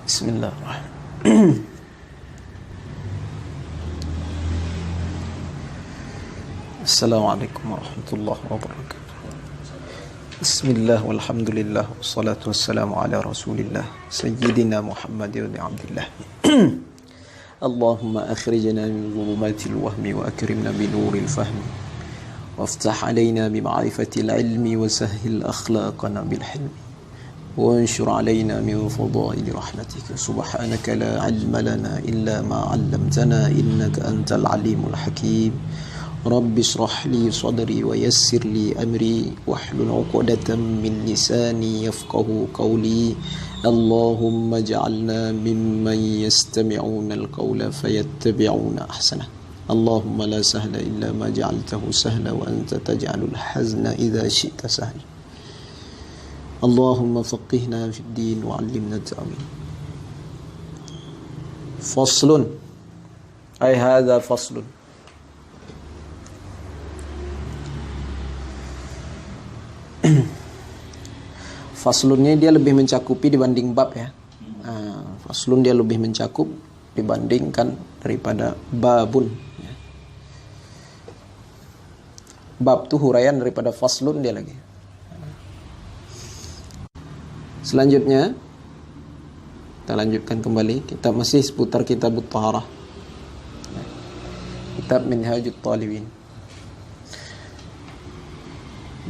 Bismillahirrahmanirrahim. Assalamualaikum warahmatullahi wabarakatuh. Bismillah walhamdulillah wassalatu wassalamu ala rasulillah sayyidina Muhammad ibn Abdullah. Allahumma akhrijna min dhulumatil wahmi wa akrimna bi nuril fahmi waftah alaina bi ma'rifatil ilmi wa sahhil akhlaqana bil hilmi وانشر علينا من فضائل رحمتك سبحانك لا علم لنا إلا ما علمتنا إنك أنت العليم الحكيم رب اشرح لي صدري ويسر لي أمري واحلل عقدة من لساني يفقه قولي اللهم اجعلنا ممن يستمعون القول فيتبعون أحسنه اللهم لا سهل إلا ما جعلته سهلا وأنت تجعل الحزن إذا شئت سهلا اللهم فقهنا في الدين وعلمنا التأويل. فصل أي هذا فصل. Faslunnya dia lebih mencakupi dibanding bab ya. Faslun dia lebih mencakup dibandingkan daripada babun ya. Bab tuh huraian daripada faslun dia lagi. Selanjutnya kita lanjutkan kembali, kita masih seputar kitab Taharah, kitab Minhajut Talibin.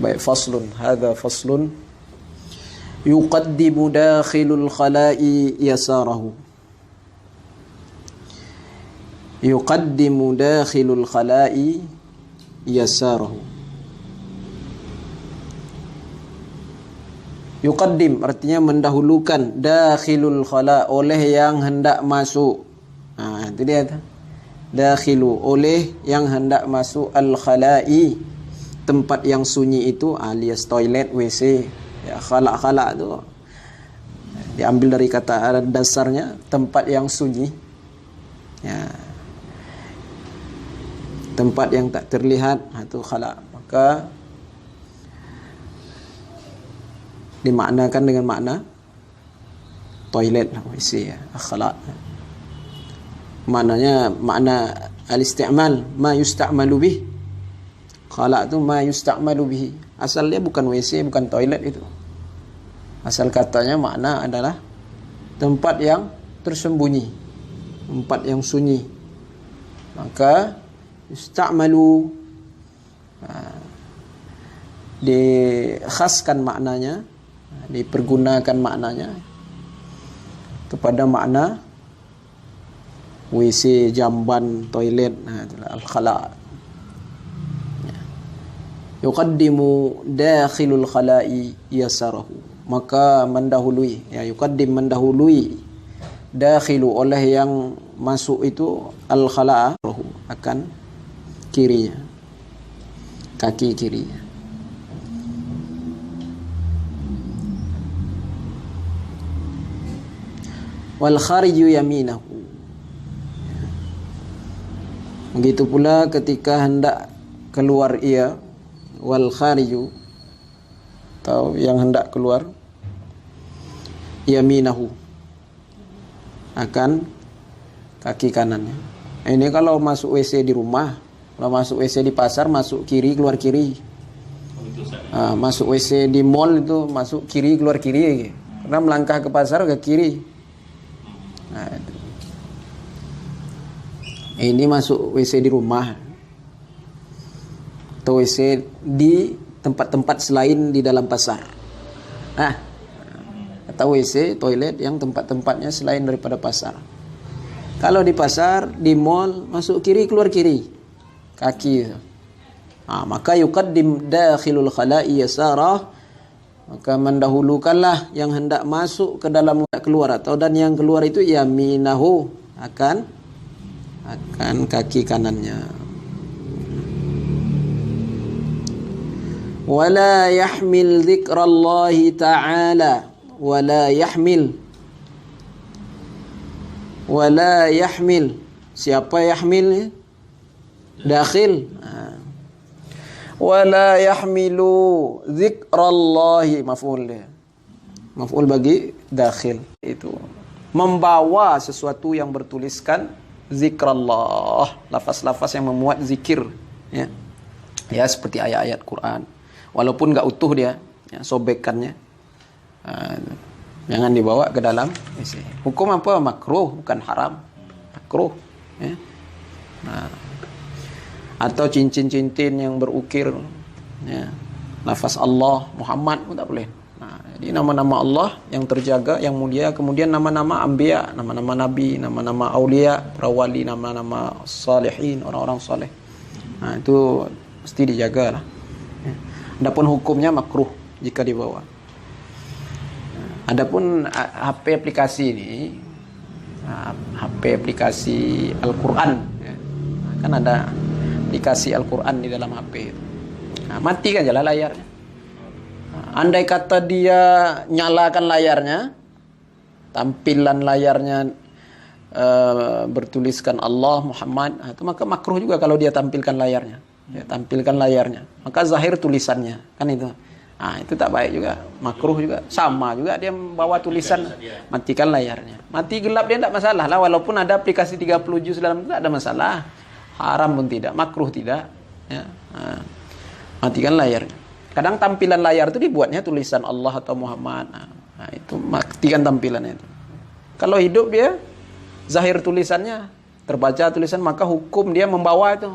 Baik, faslun, hadza faslun yuqaddimu dakhilul khala'i yasarahu. Yuqaddimu dakhilul khala'i yasarahu. Yuqaddim artinya mendahulukan, dakhilul khala oleh yang hendak masuk. Itu dia. Dakhilu oleh yang hendak masuk al khala'i tempat yang sunyi itu alias toilet, WC. Ya, khala tu diambil dari kata dasarnya tempat yang sunyi. Ya. Tempat yang tak terlihat itu khala. Maka dimaknakan dengan makna toilet, WC ya, akhlak. Maknanya makna al-isti'mal, ma yusta'malu bih. Khala tu ma yusta'malu bihi. Asalnya bukan WC, bukan toilet itu. Asal katanya makna adalah tempat yang tersembunyi, tempat yang sunyi. Maka yusta'malu dikhaskan maknanya, dipergunakan maknanya kepada makna WC, jamban, toilet. Itulah al-khala. Yuqaddimu dakhilul khala'i yasarahu. Maka mendahului, ya, yuqaddim mendahului, dakhilu oleh yang masuk itu al-khala' akan kirinya, kaki kirinya. Wal khariju yaminahu. Begitu pula ketika hendak keluar ia, wal khariju atau yang hendak keluar, yaminahu akan kaki kanannya. Ini kalau masuk WC di rumah, kalau masuk WC di pasar masuk kiri keluar kiri. Masuk WC di mall itu masuk kiri keluar kiri. Karena melangkah ke pasar ke kiri. Ini masuk WC di rumah atau WC di tempat-tempat selain di dalam pasar. Atau WC, toilet yang tempat-tempatnya selain daripada pasar. Kalau di pasar, di mall, masuk kiri keluar kiri, kaki. Maka yuqaddim dakhilul khala'i yasarah. Maka mendahulukanlah yang hendak masuk ke dalam keluar, atau dan yang keluar itu yaminahu akan kaki kanannya. Wala yahmil dzikrallahi ta'ala, wala yahmil siapa yahmil? Dakhil. Wala yahmilu dzikrallahi, maf'ul bagi dakhil itu membawa sesuatu yang bertuliskan zikrullah, lafaz-lafaz yang memuat zikir, ya. Ya, seperti ayat-ayat Quran. Walaupun enggak utuh dia, ya, sobekannya. Jangan dibawa ke dalam isi. Hukum apa? Makruh, bukan haram. Makruh, ya. Nah, atau cincin-cincin yang berukir, ya, lafaz Allah, Muhammad pun tak boleh. Nah, jadi nama-nama Allah yang terjaga, yang mulia, kemudian nama-nama anbiya, nama-nama nabi, nama-nama aulia, para wali, nama-nama salihin, orang-orang saleh. Nah, itu mesti dijaga lah. Ya. Adapun hukumnya makruh jika dibawa. Adapun HP aplikasi ini, HP aplikasi Al-Quran, ya. Kan ada aplikasi Al-Quran di dalam HP itu. Nah, matikan aja lah layarnya. Andai kata dia nyalakan layarnya, tampilan layarnya bertuliskan Allah, Muhammad, itu maka makruh juga kalau dia tampilkan layarnya. Ya, tampilkan layarnya. Maka zahir tulisannya, kan itu. Nah, itu tak baik juga, makruh juga. Sama juga dia membawa tulisan, matikan layarnya. Mati gelap dia tak masalah lah, walaupun ada aplikasi 30 juz dalam itu tak ada masalah. Haram pun tidak, makruh tidak. Ya. Nah, matikan layarnya. Kadang tampilan layar itu dibuatnya tulisan Allah atau Muhammad. Nah, itu matikan tampilannya itu. Kalau hidup dia zahir tulisannya, terbaca tulisan, maka hukum dia membawa itu.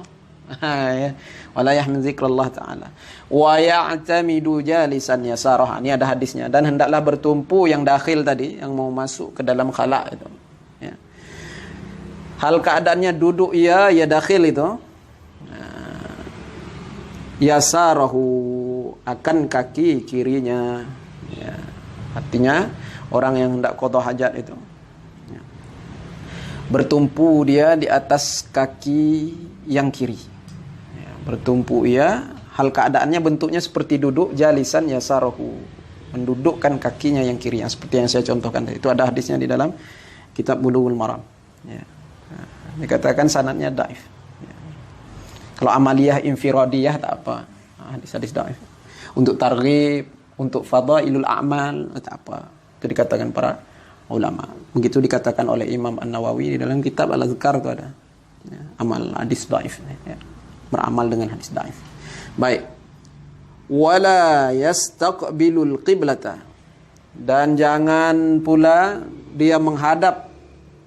Ya. Wala yahmin zikrullah ta'ala. Wa ya'tamidu jalisan yasarah. Ini ada hadisnya. Dan hendaklah bertumpu yang dakhil tadi, yang mau masuk ke dalam khala itu. Ya. Hal keadaannya duduk ya dakhil itu. Yasarahu, akan kaki kirinya, ya. Artinya orang yang hendak qada hajat itu, ya, bertumpu dia di atas kaki yang kiri, ya, bertumpu ia, hal keadaannya bentuknya seperti duduk, jalisan yasarahu, mendudukkan kakinya yang kiri, yang seperti yang saya contohkan tadi. Itu ada hadisnya di dalam kitab Bulughul Maram, ya. Nah, dikatakan sanadnya dhaif. Kalau amaliyah infiradiyah tak apa, hadis-hadis dhaif. Untuk targhib, untuk fadailul a'mal tak apa. Itu dikatakan para ulama. Begitu dikatakan oleh Imam An-Nawawi di dalam kitab Al-Azkar itu ada, ya, amal hadis dhaif, ya. Beramal dengan hadis dhaif. Baik. Wala yastaqbilul qiblata, dan jangan pula dia menghadap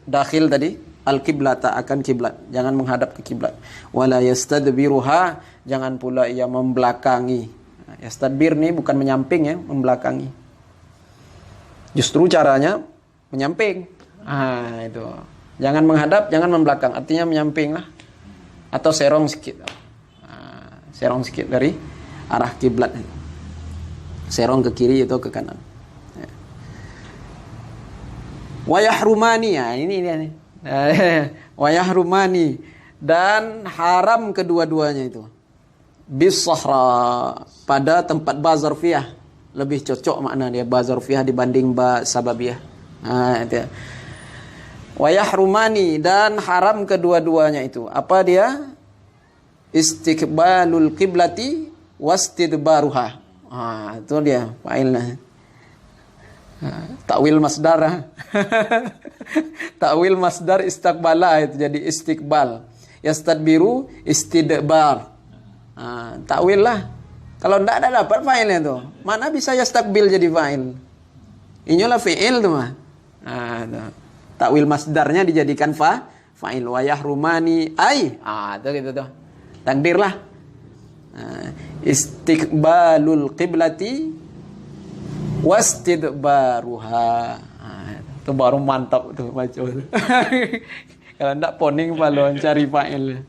dakhil tadi al-qiblata, akan kiblat, jangan menghadap ke kiblat. Wala yastadbiruha, jangan pula ia membelakangi. Yastadbir ni bukan menyamping, ya, membelakangi. Justru caranya menyamping. Itu. Jangan menghadap, jangan membelakang. Artinya menyamping lah. Atau serong sikit. Serong sikit dari arah kiblat. Serong ke kiri atau ke kanan. Ya. Wa yahrumani, ya, ini dia nih. Wa yahrumani, dan haram kedua-duanya itu bis-sahra, pada tempat ba zarfiyah, lebih cocok makna dia ba zarfiyah dibanding ba sababiyah. Itu. Wa yahrumani, dan haram kedua-duanya itu apa dia? Istiqbalul qiblati wastidbaruha. Itu dia failnya. Takwil masdar. Takwil masdar istiqbala itu jadi istiqbal. Yastadbiru istidbar. Takwil lah. Kalau tidak ada dapat fa'ilnya tu. Mana bisa yastaqbil jadi fa'il? Inilah fi'il tu mah. Takwil masdarnya dijadikan fa'il. Wa yahrumani ay. Tu gitu tu. Takdirlah. Istiqbalul qiblati wastidbaruha. Itu baru mantap tuh baca tu. Kalau enggak poning balon cari fa'il.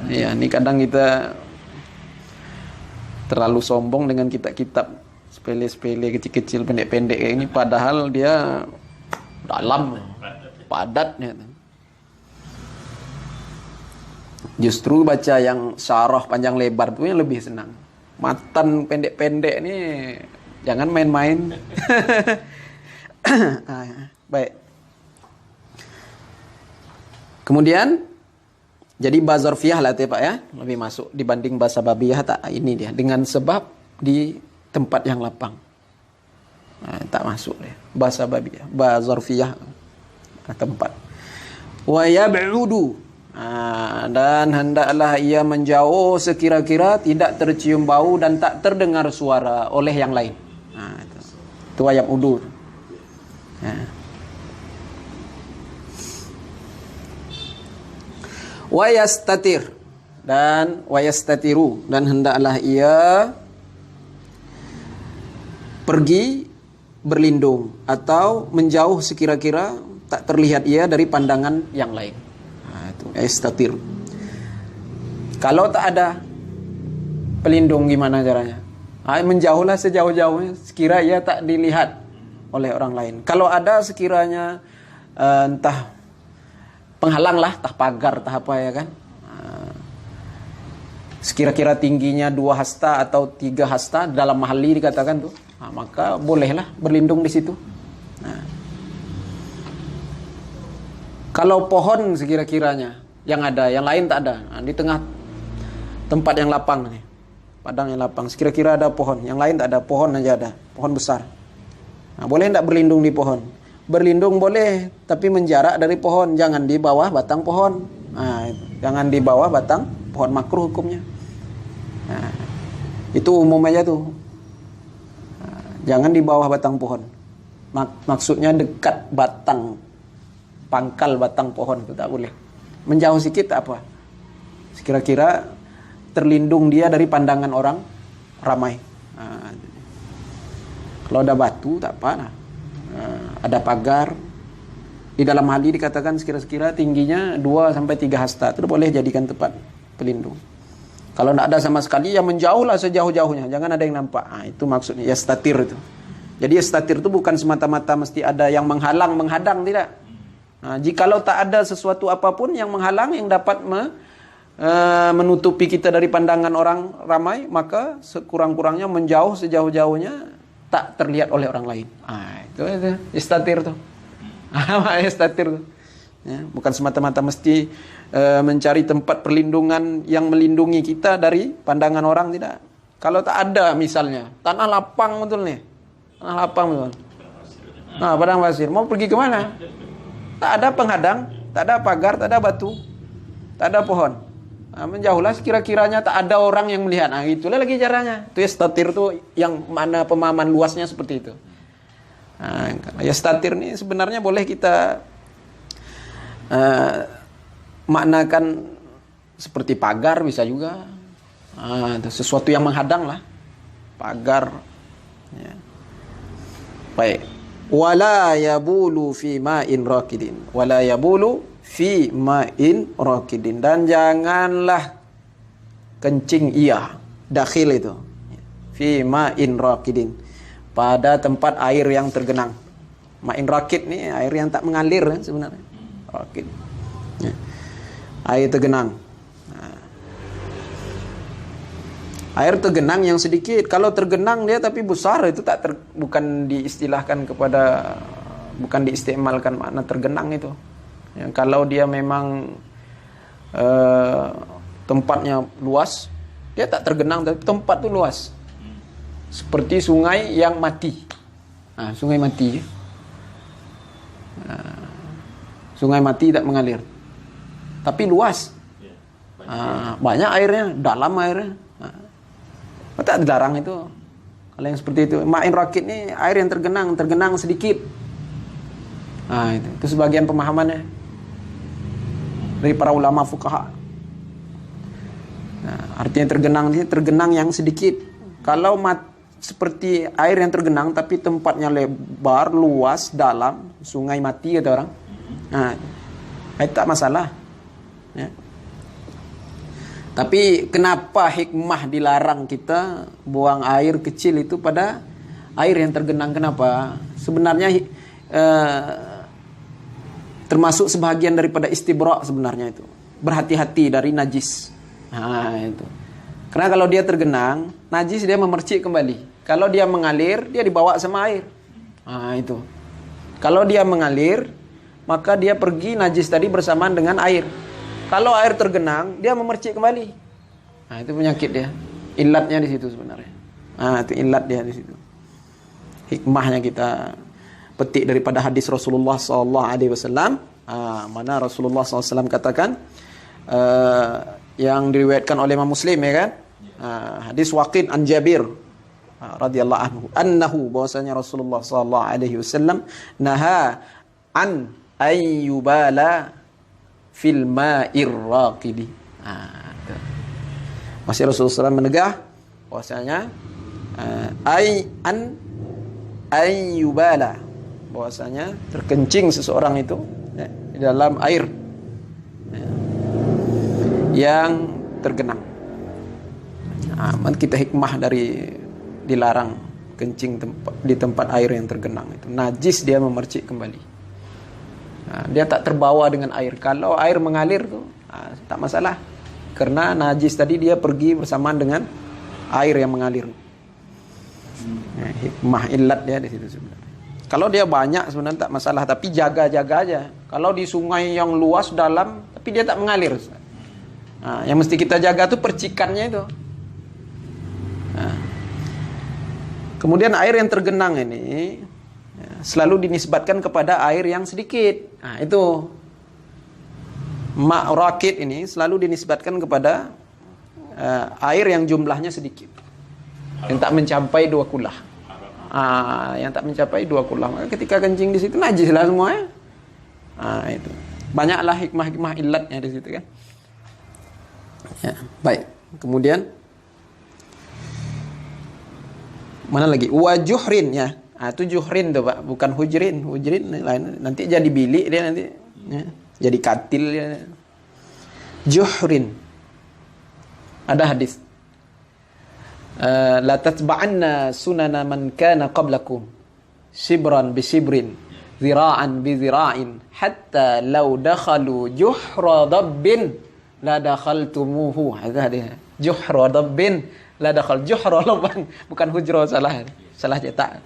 Ya, ini kadang kita terlalu sombong dengan kitab-kitab sepele-sepele, kecil-kecil, pendek-pendek kayak ini, padahal dia dalam, padatnya. Justru baca yang syarah panjang lebar tuh yang lebih senang. Matan pendek-pendek ini jangan main-main. Baik. Kemudian jadi bazarfiyah lah Pak ya, lebih masuk dibanding bahasa babiyah tak, ini dia dengan sebab di tempat yang lapang. Tak masuk dia. Ba sababiyah, ba zarfiyah, tempat. Wa yab'udu, dan hendaklah ia menjauh sekira-kira tidak tercium bau dan tak terdengar suara oleh yang lain. Itu ayat udu. Wa yastatir, dan wa yastatiru, dan hendaklah ia pergi berlindung atau menjauh sekira-kira tak terlihat ia dari pandangan yang lain. Itu yastatir. Kalau tak ada pelindung gimana caranya? Menjauhlah sejauh-jauhnya sekira ia tak dilihat oleh orang lain. Kalau ada sekiranya entah penghalang lah, entah pagar, entah apa ya kan. Sekira-kira tingginya 2 hasta atau 3 hasta, dalam mahali dikatakan tuh. Maka bolehlah berlindung di situ. Kalau pohon sekira-kiranya yang ada, yang lain tak ada, di tengah tempat yang lapang nih, padang yang lapang, sekira-kira ada pohon, yang lain tak ada, pohon aja ada, pohon besar. Boleh tak berlindung di pohon? Berlindung boleh, tapi menjarak dari pohon, jangan di bawah batang pohon. Jangan di bawah batang pohon, makruh hukumnya. Itu umum aja tuh. Jangan di bawah batang pohon. Maksudnya dekat batang, pangkal batang pohon itu tak boleh. Menjauh sikit tak apa. Sekira-kira terlindung dia dari pandangan orang ramai. Kalau ada batu tak apa. Ada pagar. Di dalam hal ini dikatakan sekira-kira tingginya 2 sampai 3 hasta. Itu boleh jadikan tempat pelindung. Kalau tidak ada sama sekali, ya menjauhlah sejauh-jauhnya. Jangan ada yang nampak. Itu maksudnya yastatir itu. Jadi yastatir itu bukan semata-mata mesti ada yang menghalang, menghadang, tidak. Jikalau tak ada sesuatu apapun yang menghalang, yang dapat menutupi kita dari pandangan orang ramai, maka sekurang-kurangnya menjauh sejauh-jauhnya, tak terlihat oleh orang lain. Itu yastatir itu. Yastatir itu. Ya, bukan semata-mata mesti mencari tempat perlindungan yang melindungi kita dari pandangan orang, tidak. Kalau tak ada misalnya tanah lapang betul nih, tanah lapang betul. Padang pasir, mau pergi kemana? Tak ada penghadang, tak ada pagar, tak ada batu, tak ada pohon. Menjauhlah sekira-kiranya tak ada orang yang melihat. Itulah lagi caranya. Itu yastatir itu yang mana pemahaman luasnya seperti itu. Yastatir ini sebenarnya boleh kita maknakan seperti pagar, bisa juga. Sesuatu yang menghadang lah, pagar. Ya. Baik. Wala yabulu fi ma'in rakidin. Wala yabulu fi ma'in rakidin. Dan janganlah kencing ia, dakhil itu, fi ma'in rakidin, pada tempat air yang tergenang. Ma'in rakid ni air yang tak mengalir sebenarnya. Rakid. Ya. Air tergenang. Air tergenang yang sedikit. Kalau tergenang dia tapi besar, itu bukan diistilahkan kepada, bukan diistimalkan makna tergenang itu. Ya, kalau dia memang tempatnya luas, dia tak tergenang, tapi tempat itu luas. Seperti sungai yang mati. Sungai mati. Sungai mati tak mengalir, tapi luas. Banyak airnya, dalam airnya. Tak dilarang itu. Kalau yang seperti itu, ma'in rakid ni air yang tergenang sedikit. Itu sebagian pemahamannya dari para ulama fuqaha. Artinya tergenang yang sedikit. Kalau seperti air yang tergenang tapi tempatnya lebar, luas, dalam, sungai mati kata orang. Itu tak masalah. Ya. Tapi kenapa hikmah dilarang kita buang air kecil itu pada air yang tergenang? Kenapa? Sebenarnya termasuk sebahagian daripada istibra' sebenarnya itu. Berhati-hati dari najis. Itu. Karena kalau dia tergenang, najis dia memercik kembali. Kalau dia mengalir, dia dibawa sama air. Itu. Kalau dia mengalir, maka dia pergi najis tadi bersamaan dengan air. Kalau air tergenang, dia memercik kembali. Itu penyakit dia. Ilatnya di situ sebenarnya. Itu ilat dia di situ. hikmahnya kita petik daripada hadis Rasulullah sallallahu alaihi wasallam. Mana Rasulullah SAW katakan, yang diriwayatkan oleh Imam Muslim, ya kan? Hadis Waqid an Jabir radhiyallahu anhu, annahu, bahwasanya Rasulullah sallallahu alaihi wasallam naha an ayyubala fil ma'ir raqidi. Masih Rasulullah SAW menegah bahwasanya ayyubala, bahwasanya terkencing seseorang itu, ya, di dalam air, ya, yang tergenang. Kita hikmah dari dilarang kencing di tempat air yang tergenang itu. Najis, dia memercik kembali. Dia tak terbawa dengan air. Kalau air mengalir tuh tak masalah, karena najis tadi dia pergi bersamaan dengan air yang mengalir. Hikmah illat dia di situ sebenarnya. Kalau dia banyak sebenarnya tak masalah, tapi jaga-jaga aja. Kalau di sungai yang luas dalam, tapi dia tak mengalir, yang mesti kita jaga tuh percikannya itu. Kemudian air yang tergenang ini, ya, selalu dinisbatkan kepada air yang sedikit. Itu ma'rakid ini selalu dinisbatkan kepada air yang jumlahnya sedikit, yang tak mencapai 2 kulah. Yang tak mencapai 2 kulah. Maka ketika kencing di situ najis lah semua, ya. Itu banyaklah hikmah-hikmah illatnya di situ, kan. Ya, baik. Kemudian mana lagi? Wajuhrin, ya. Itu juhrin tuh, Pak, bukan hujrin. Hujrin lain. Nanti jadi bilik dia nanti, ya. Jadi katil dia. Juhrin. Ada hadis. La tatba'anna sunana man kana qablakum shibran bi shibrin zira'an bi zira'in hatta law dakhalu juhra dabbin la dakhaltumuhu. Ada juhra dabbin la dakhal, juhra lubang, bukan hujra, salah cetak.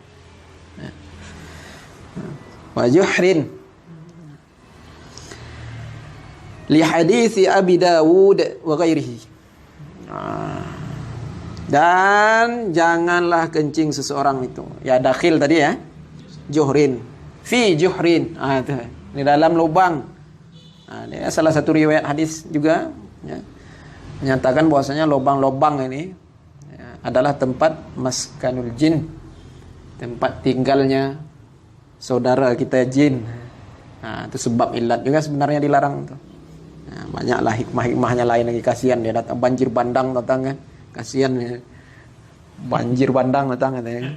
Wa juhrin li hadits Abi Dawud wa ghairihi. Dan janganlah kencing seseorang itu, ya, dakhil tadi, ya, juhrin, fi juhrin, itu di dalam lubang. Ini salah satu riwayat hadis juga, ya, menyatakan bahwasanya lubang-lubang ini, ya, adalah tempat maskanul jin, tempat tinggalnya saudara kita jin. Itu sebab ilat juga sebenarnya dilarang itu. Banyaklah hikmah-hikmahnya lain lagi. Kasihan dia datang banjir bandang datang, kan. Kasihan, ya. Banjir bandang datang, katanya.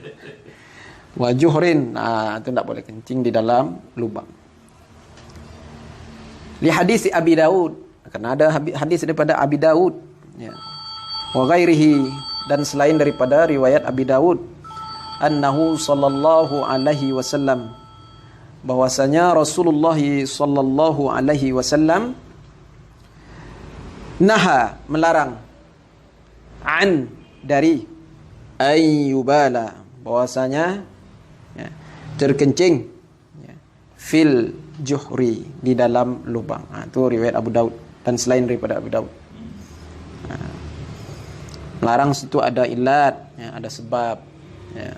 Wajuhrin, itu tidak boleh kencing di dalam lubang. Li hadis Abi Daud, karena ada hadis daripada Abi Daud, ya. Wa ghairihi, dan selain daripada riwayat Abi Daud, annahu sallallahu alaihi wasallam, bahwasanya Rasulullah sallallahu alaihi wasallam naha, melarang, an, dari, ayyubala, bahwasanya, ya, terkencing, ya, fil juhri, di dalam lubang. Itu riwayat Abu Daud dan selain daripada Abu Daud. Melarang situ ada ilat, ya, ada sebab, ya,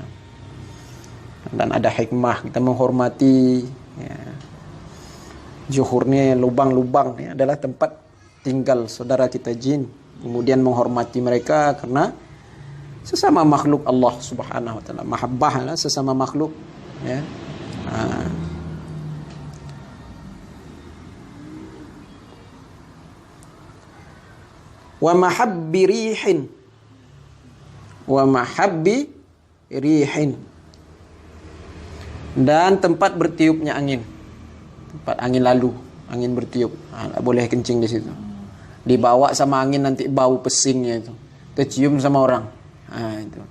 dan ada hikmah. Kita menghormati, ya, juhurnya, lubang-lubang, ya, adalah tempat tinggal saudara kita jin. Kemudian menghormati mereka karena sesama makhluk Allah Subhanahu wa taala. Mahabbah, sesama makhluk, ya. Wa mahabbi rihin. Wa mahabbi rihin. Dan tempat bertiupnya angin. Tempat angin lalu, angin bertiup. Tak boleh kencing di situ. Dibawa sama angin nanti bau pesingnya itu, tercium sama orang. Itu,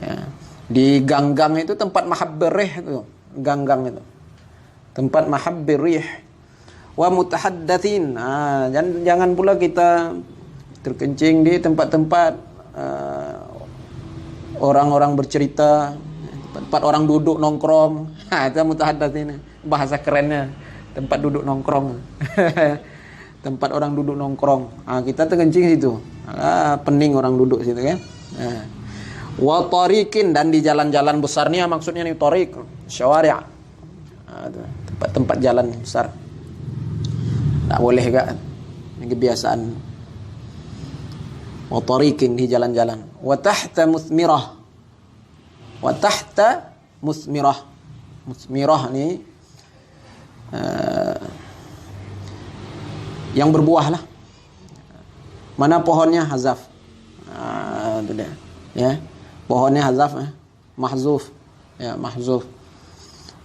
ya. Di gang-gang itu tempat mahabbirih itu, gang-gang itu tempat mahabbirih. Wa mutahaddatsin, jangan pula kita terkencing di tempat-tempat orang-orang bercerita, tempat orang duduk nongkrong. Itu mutahaddatsin, bahasa kerennya, tempat duduk nongkrong. Tempat orang duduk nongkrong, kita terkencing situ. Pening orang duduk situ, kan. Wa tariqin, dan di jalan-jalan besarnya maksudnya nih tariq, syawari'. Tempat-tempat jalan besar. Tak boleh gak? Ini kebiasaan. Wa tariqin, di jalan-jalan. Wa tahta muthmirah. Wa tahta muthmirah. Muthmirah ni yang berbuah lah. Mana pohonnya? Hazaf. Itu dia. Ya. Pohonnya hazaf, mahzuf. Ya, mahzuf.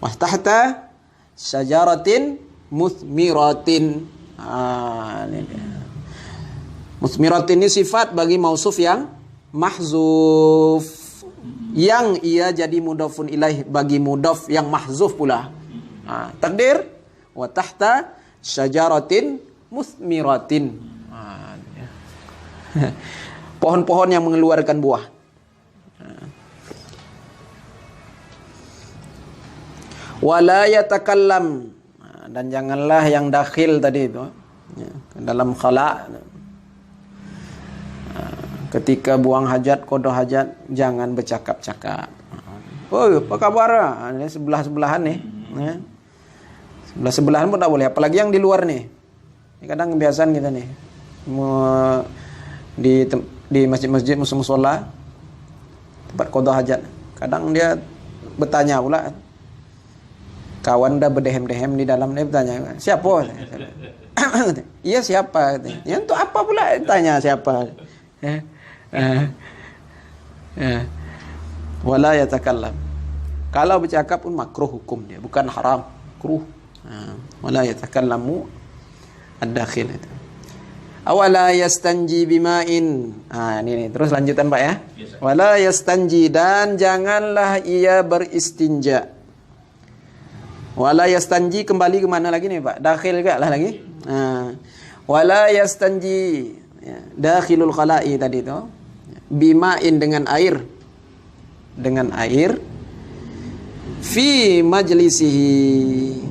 Wa tahta syajaratin muthmiratin. Ini dia. Muthmiratin ini sifat bagi mausuf yang mahzuf, yang ia jadi mudhafun ilaih bagi mudhaf yang mahzuf pula. Takdir wa tahta syajaratin muthmiratin. Pohon-pohon yang mengeluarkan buah. Wala yatakallam, dan janganlah yang dakhil tadi itu ya, dalam khala. Ketika buang hajat, qada hajat, jangan bercakap-cakap. Oh, apa kabar? Ini sebelah-sebelahan nih. Ya. Sebelah-sebelahan pun tak boleh, apalagi yang di luar nih. Ini kadang kebiasaan kita nih. Di masjid-masjid, musola, tempat qada hajat. Kadang dia bertanya pula. Kawan dah berdehem-dehem di dalam, dia bertanya, siapa? Iya, siapa? Ya, untuk apa pula tanya siapa? Wala yatakallam. Kalau bercakap pun makruh hukum dia, bukan haram, makruh. Wala yatakallamu ad-dakhil itu. Awala yastanji bima'in. Ini terus lanjutan Pak ya. Wala yastanji, dan janganlah ia beristinja. Wala yastanji, kembali ke mana lagi nih Pak? Dakhil juga lah lagi. Wala yastanji, ya, dakhilul khala'i tadi itu. Bima'in, dengan air. Dengan air. Fi majlisihi,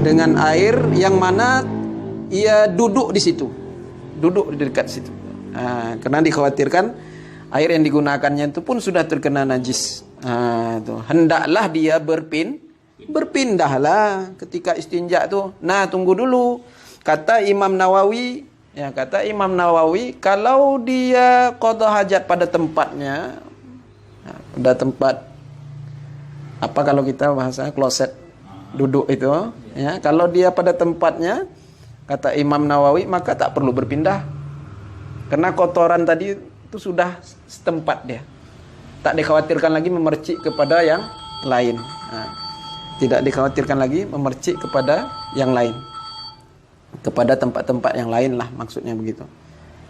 dengan air yang mana ia duduk di situ. Duduk di dekat situ. Karena dikhawatirkan air yang digunakannya itu pun sudah terkena najis. Hendaklah dia berpindahlah ketika istinja tuh. Nah, tunggu dulu. Kata Imam Nawawi, kalau dia qada hajat pada tempatnya, pada tempat apa kalau kita bahasa kloset duduk itu, ya, kalau dia pada tempatnya, kata Imam Nawawi, maka tak perlu berpindah. Karena kotoran tadi itu sudah setempat dia. Tak dikhawatirkan lagi memercik kepada yang lain. Tidak dikhawatirkan lagi memercik kepada yang lain, kepada tempat-tempat yang lain lah, maksudnya begitu.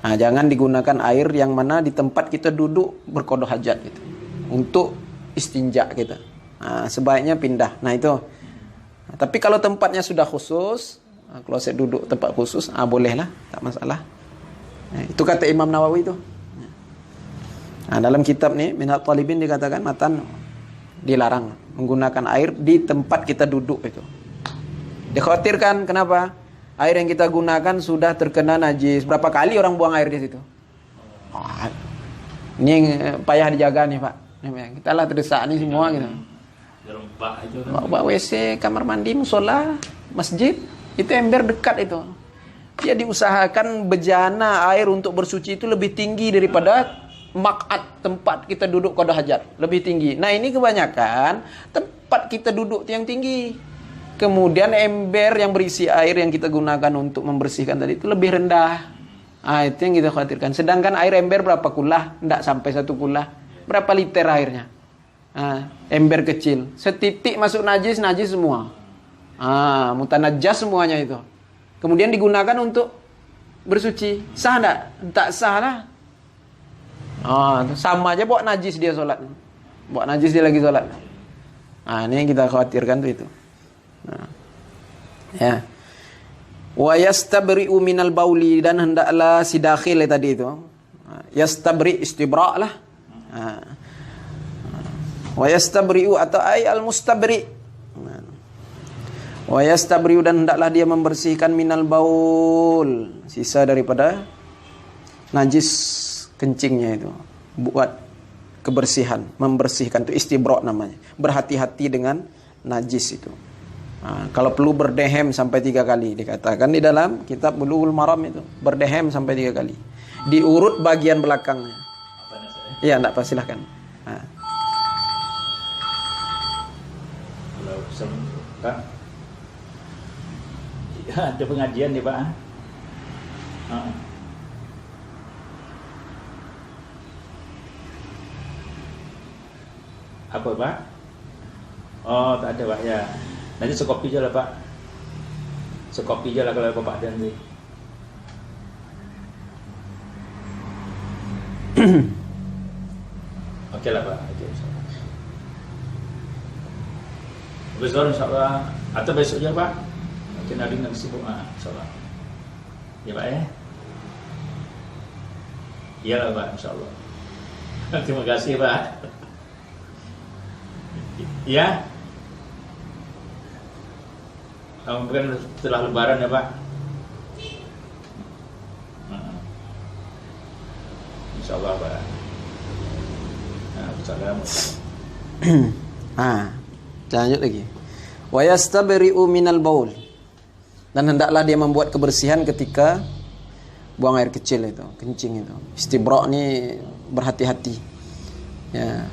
Jangan digunakan air yang mana di tempat kita duduk berqada hajat gitu, untuk istinja kita. Sebaiknya pindah. Nah itu. Tapi kalau tempatnya sudah khusus, kloset duduk tempat khusus, bolehlah, tak masalah. Itu kata Imam Nawawi itu. Dalam kitab nih Minhaj Talibin dikatakan matan dilarang menggunakan air di tempat kita duduk itu. Dikhawatirkan, kenapa? Air yang kita gunakan sudah terkena najis. Berapa kali orang buang air di situ? Ini payah dijaga nih Pak. Kita lah terdesak nih semua gitu. Bawa WC, kamar mandi, musola, masjid, itu ember dekat itu. Dia diusahakan bejana air untuk bersuci itu lebih tinggi daripada maq'ad, tempat kita duduk qada hajat, lebih tinggi. Nah, ini kebanyakan tempat kita duduk yang tinggi. Kemudian ember yang berisi air yang kita gunakan untuk membersihkan tadi itu lebih rendah. Itu yang kita khawatirkan. Sedangkan air ember berapa kulah? Tidak sampai 1 kulah. Berapa liter airnya? Ember kecil. Setitik masuk najis semua. Mutanajjas semuanya itu. Kemudian digunakan untuk bersuci. Sah enggak? Tak sah lah. Sama aja bawa najis dia sholat. Bawa najis dia lagi sholat. Ini yang kita khawatirkan tuh itu. Ya. Wa yastabri'u minal bauli, dan hendaklah si dakhil tadi itu. Yastabri, istibra' lah. Wa yastabri'u atau ay al-mustabri'. Wa yastabri'u, dan hendaklah dia membersihkan minal baul, sisa daripada najis kencingnya itu, buat kebersihan, membersihkan itu istibra namanya. Berhati-hati dengan najis itu. Kalau perlu berdehem sampai 3 kali, dikatakan di dalam kitab Bulughul Maram itu, berdehem sampai 3 kali. Diurut bagian belakangnya. Iya, enggak apa, silahkan. Kalau Pak, ada pengajian nih Pak. Apa Pak? Oh, tak ada Pak ya. Nanti sekopi aja lah Pak. Sekopi aja lah kalau Bapak ada nanti. Oke lah Pak. Oke, insyaallah. Besok insyaallah. Atau besok aja Pak. Mungkin hari nanti sibuk insyaallah. Ya Pak ya. Iya lah Pak, insyaallah. Terima kasih Pak. Ya. Mungkin setelah lebaran ya Pak. Insyaallah Pak. Assalamualaikum. Lanjut lagi. Wa yastabri'u minal baul. Dan hendaklah dia membuat kebersihan ketika buang air kecil itu, kencing itu. Istibra' ini berhati-hati. Ya.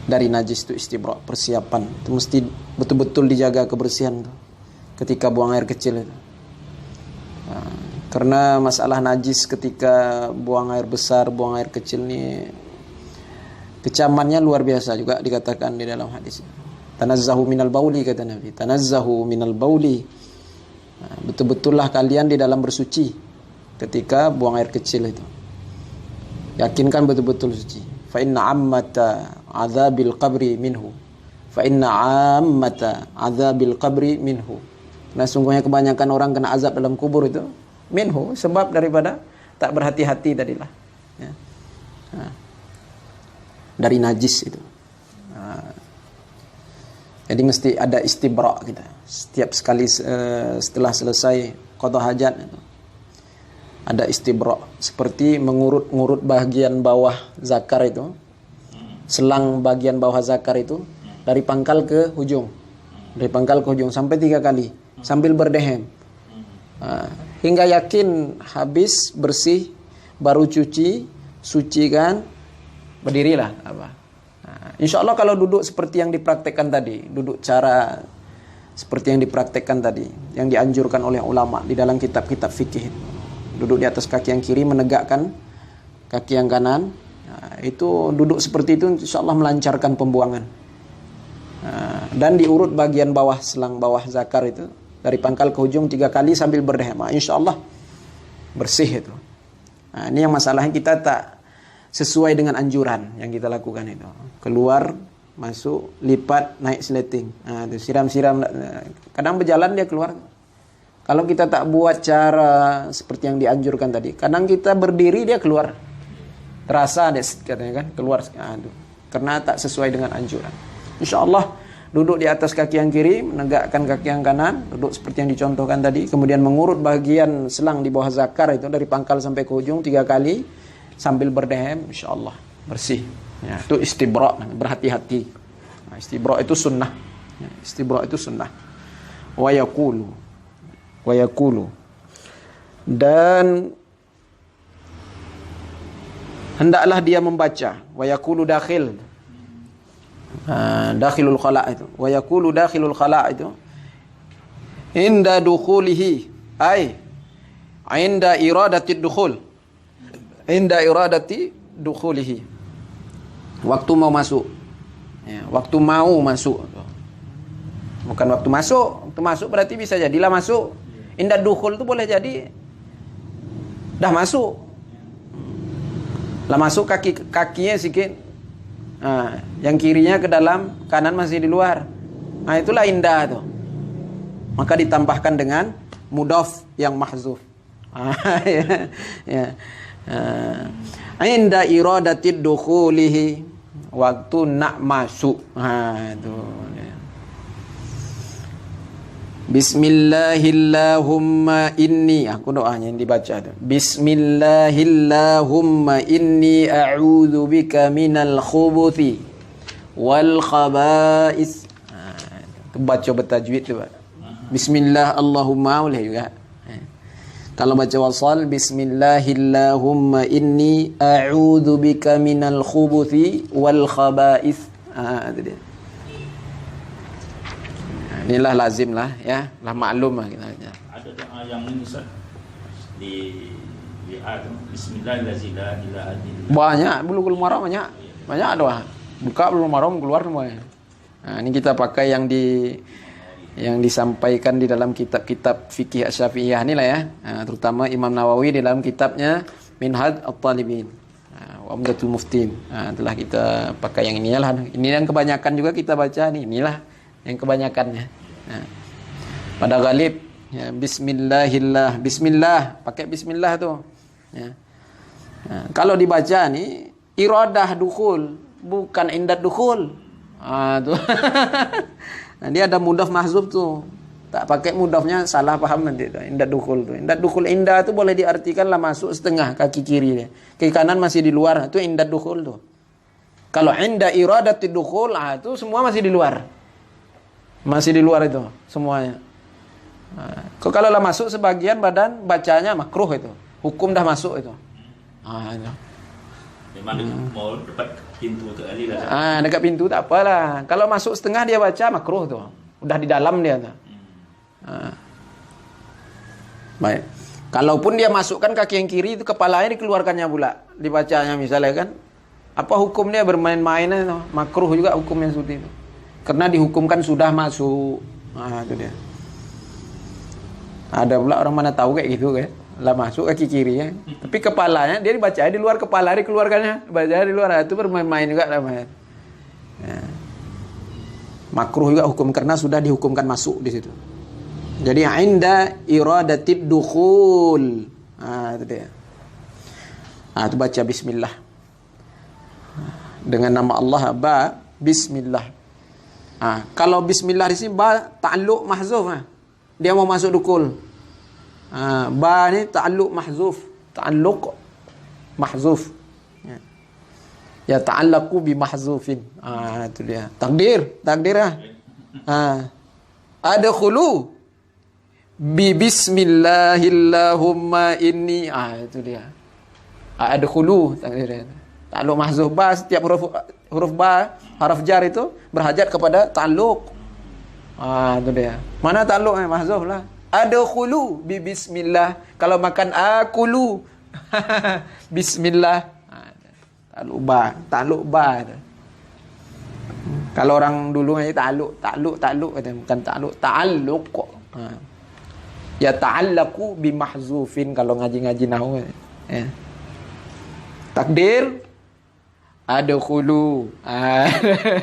Dari najis itu istibra', persiapan. Itu mesti betul-betul dijaga kebersihan itu ketika buang air kecil itu. Karena masalah najis ketika buang air besar, buang air kecil ini kecamannya luar biasa juga dikatakan di dalam hadis. Tanazzahu minal bauli, kata Nabi. Tanazzahu minal bauli. Betul-betullah kalian di dalam bersuci ketika buang air kecil itu. Yakinkan betul-betul suci. Fa inna ammata azabil qabri minhu. Fa inna ammata azabil qabri minhu. Nah, sungguhnya kebanyakan orang kena azab dalam kubur itu minhu, sebab daripada tak berhati-hati tadilah. Ya. Dari najis itu. Jadi mesti ada istibra' kita. Setiap sekali setelah selesai qada hajat itu. Ada istibra', seperti mengurut-ngurut bagian bawah zakar itu. Selang bagian bawah zakar itu dari pangkal ke hujung. Dari pangkal ke hujung sampai 3 kali sambil berdehem. Hingga yakin habis bersih, baru cuci, sucikan, berdirilah apa. Insya Allah kalau duduk seperti yang dipraktekkan tadi, duduk cara seperti yang dipraktekkan tadi, yang dianjurkan oleh ulama di dalam kitab-kitab fikih, duduk di atas kaki yang kiri, menegakkan kaki yang kanan, itu duduk seperti itu insya Allah melancarkan pembuangan. Dan diurut bagian bawah, selang bawah zakar itu dari pangkal ke ujung 3 kali sambil berdehem, insya Allah bersih itu. Ini yang masalahnya kita tak sesuai dengan anjuran yang kita lakukan itu. Keluar, masuk, lipat, naik sleting. Siram-siram. Kadang berjalan dia keluar. Kalau kita tak buat cara seperti yang dianjurkan tadi, kadang kita berdiri dia keluar. Terasa dia katanya kan keluar. Karena tak sesuai dengan anjuran. Insya Allah duduk di atas kaki yang kiri, menegakkan kaki yang kanan, duduk seperti yang dicontohkan tadi, kemudian mengurut bagian selang di bawah zakar itu dari pangkal sampai ke ujung 3 kali sambil berdehem, insyaallah bersih. Ya, itu istibra', berhati-hati. Istibra' itu sunnah. Ya, istibra' itu sunnah. Wa yaqulu. Dan hendaklah dia membaca. Wa yaqulu dakhil. Dakhilul khala' itu. Wa yaqulu dakhilul khala' itu. Inda dukhulihi. Inda iradati dukhul. Inda iradati dukhulihi. Waktu mau masuk. Ya, waktu mau masuk. Bukan waktu masuk. Waktu masuk berarti bisa jadilah masuk. Inda dukhul itu boleh jadi dah masuk. Lah masuk kakinya sikit. Yang kirinya ke dalam, kanan masih di luar. Itulah indah tuh. Maka ditambahkan dengan mudhaf yang mahzuf. Ya. Inda iradatid dukhulihi, waktu nak masuk. Itu. Bismillahillahumma inni, aku doanya yang dibaca tu. Bismillahillahumma inni a'udzu bika minal khubuthi wal khaba'is. Tu baca bertajwid tu. Bismillah Allahumma boleh juga. Kalau baca wasal, Bismillahillahumma inni a'udzu bika minal khubuthi wal khaba'is. Itu dia. Inilah lazim lah ya, lah maklum lah kita. Ada doa yang ini Ustaz di Bismillahirrahmanirrahim. Banyak, bulugul maram banyak. Banyak doa. Buka bulugul maram keluar semua. Nah, ini kita pakai yang disampaikan di dalam kitab-kitab fikih Asy-Syafi'iyah inilah ya. Terutama Imam Nawawi di dalam kitabnya Minhaj At-Talibin. Wa Umdatul Muftin. Telah kita pakai yang inilah. Ini yang kebanyakan juga kita baca nih. Inilah yang kebanyakannya. Pada ghalib ya, Bismillah, pakai Bismillah tu. Ya. Kalau dibaca nih iradah dukhul, bukan indad dukhul. Tu. Nah, dia ada mudhaf mahzuf tu. Tak pakai mudhafnya salah paham nanti tu. Indad dukhul tu. Indad dukhul, indah tu boleh diartikan lah masuk setengah kaki kiri dia. Kaki kanan masih di luar. Itu indad dukhul tu. Kalau inda iradati dukhul, itu semua masih di luar. Masih di luar itu semuanya. Kalau lah masuk sebagian badan, bacanya makruh itu. Hukum dah masuk itu. Itu. Memang mau dekat pintu tu kali lah. Dekat pintu tak apalah. Kalau masuk setengah dia baca makruh tu. Udah di dalam dia tu. Baik. Kalaupun dia masukkan kaki yang kiri itu kepalanya dikeluarkannya pula. Dibacanya misalnya kan. Apa hukum dia bermain-main itu? Makruh juga hukumnya seperti itu. Karena dihukumkan sudah masuk. Itu dia. Ada pula orang mana tahu kayak gitu kan. Lah masuk kaki kiri ya. Tapi kepalanya dia dibaca di luar kepala dikeluarkannya. Baca di luar itu bermain-main juga namanya. Ya. Makruh juga hukum karena sudah dihukumkan masuk di situ. Jadi inda iradatid dukhul. Itu dia. Itu baca bismillah. Dengan nama Allah bismillah. Kalau bismillah di sini ta'alluq mahzuf. Dia mau masuk dukul. Ba ni ta'alluq mahzuf. Ta'alluq mahzuf. Ya ta'allaqu bi mahzufin. Itu dia. Takdir lah. Adkhulu bi bismillahillahumma inni. Itu dia. Adkhulu takdir. Ta'alluq mahzuf ba, setiap huruf ba, haraf jar itu berhajat kepada ta'alluq. Itu dia. Mana ta'alluq mahzuf lah. Adkhulu bi bismillah. Kalau makan akulu bismillah. Ta'alluq ba. Kalau orang dulu aja ta'alluq kata, bukan ta'alluq. Ya ta'allaqu bi mahzufin kalau ngaji-ngaji nahwu. Ya. Takdir adkhulu.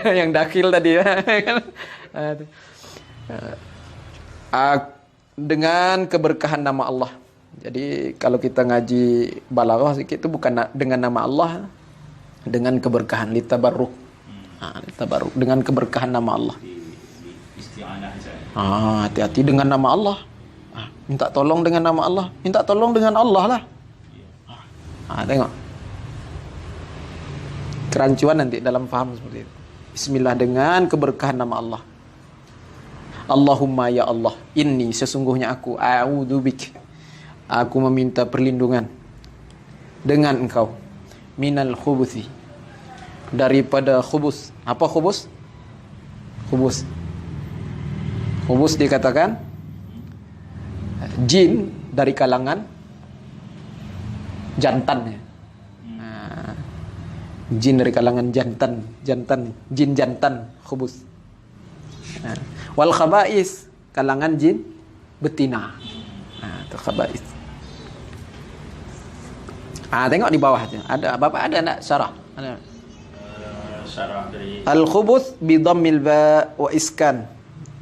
Yang dakil tadi ya. Dengan keberkahan nama Allah. Jadi kalau kita ngaji balaghah sikit itu bukan dengan nama Allah, dengan keberkahan litabarruk. Litabarruk dengan keberkahan nama Allah. Hati-hati dengan nama Allah. Minta tolong dengan nama Allah. Minta tolong dengan Allah lah. Tengok. Kerancuan nanti dalam faham seperti itu. Bismillah dengan keberkahan nama Allah. Allahumma ya Allah, inni sesungguhnya aku a'udzubik. Aku meminta perlindungan dengan engkau minal khubuthi, daripada khubus. Apa khubus? Khubus dikatakan jin dari kalangan jantan. Jin dari kalangan jantan, jin jantan, khubus. Wal khaba'is, kalangan jin betina. Itu khaba'is. Tengok di bawah aja. Ada Bapak ada enggak syarah? Ada. Syarah dari Al khubuth bi dhammil ba wa iskan.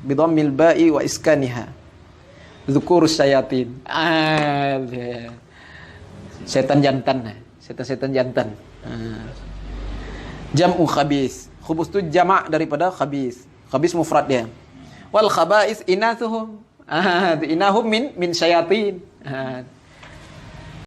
Bi dhammil ba'i wa iskaniha. Dzukurus syayatin. Setan jantan. Setan-setan jantan. Jam'u khabis. Khubus itu jamak daripada khabis. Khabis mufrad dia. Wal khaba'is inathuhum. Innahum min syayatin.